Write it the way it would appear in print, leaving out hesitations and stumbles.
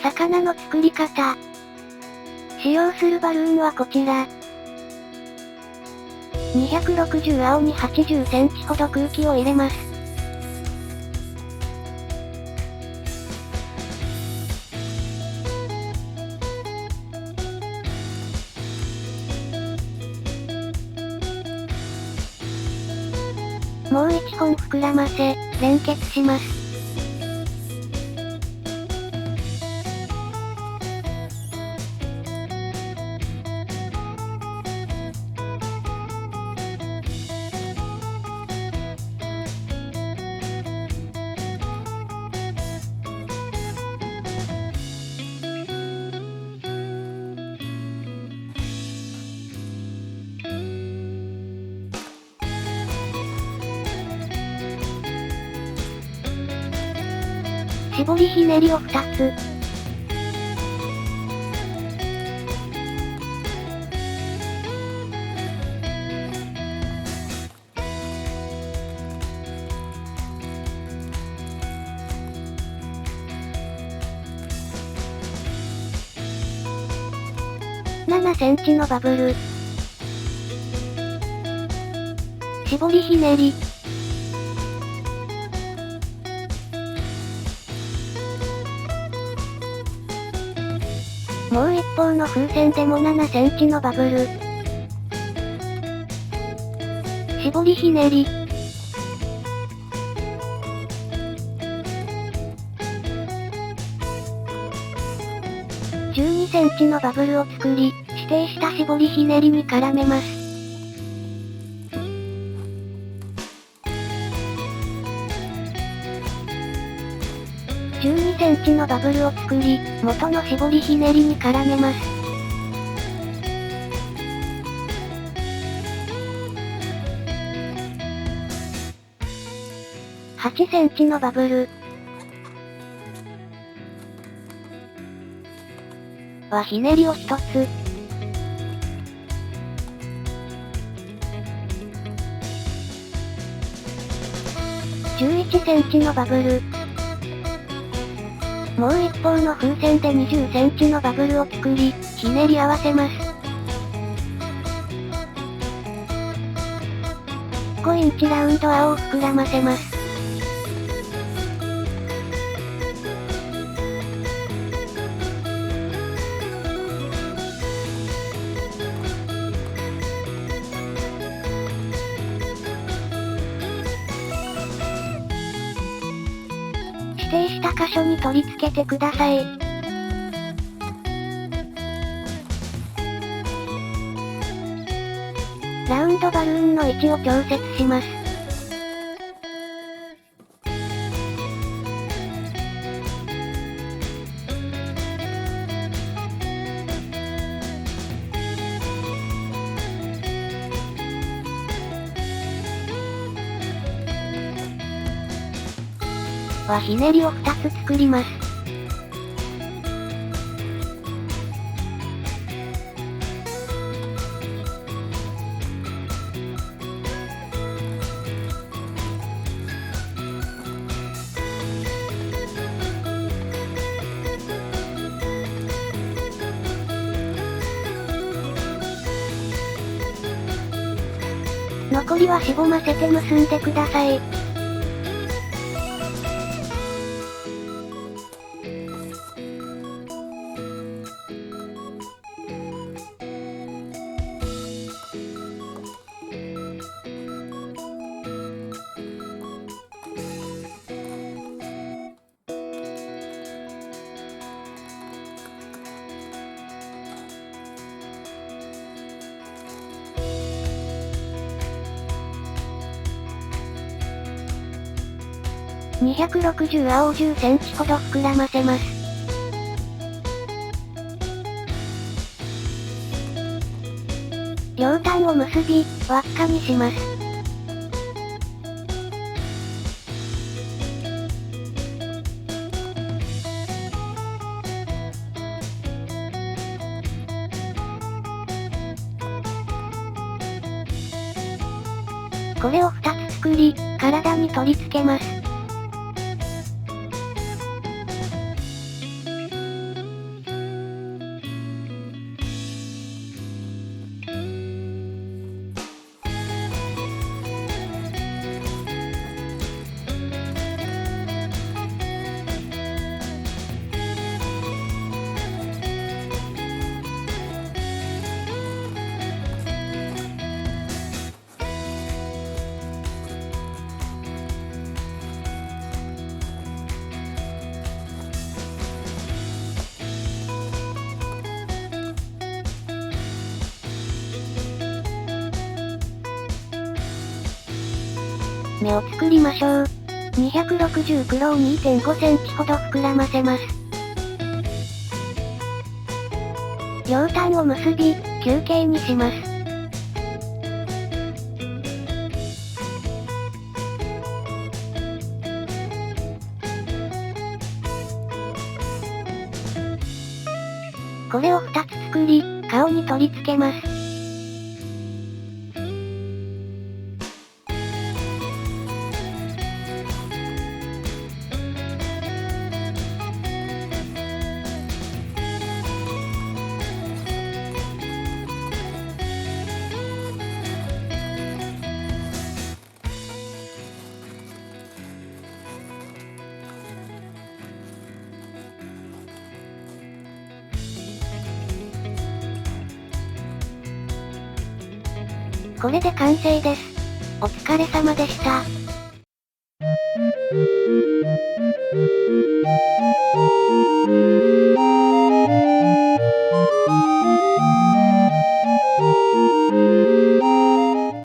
魚の作り方。使用するバルーンはこちら。260青に80センチほど空気を入れます。もう1本膨らませ、連結します。絞りひねりを2つ。7センチのバブル。絞りひねり。もう一方の風船でも7センチのバブル。絞りひねり。12センチのバブルを作り、指定した絞りひねりに絡めます。12センチのバブルを作り、元の絞りひねりに絡めます。8センチのバブル。はひねりを1つ。11センチのバブル。もう一方の風船で20センチのバブルを作り、ひねり合わせます。5インチラウンド泡を膨らませます。指定した箇所に取り付けてください。ラウンドバルーンの位置を調節します。はひねりを2つ作ります。残りはしぼませて結んでください。260青を10センチほど膨らませます。両端を結び、輪っかにします。これを2つ作り、体に取り付けます。目を作りましょう。260黒を 2.5 センチほど膨らませます。両端を結び、球形にします。これを2つ作り、顔に取り付けます。これで完成です。お疲れ様でした。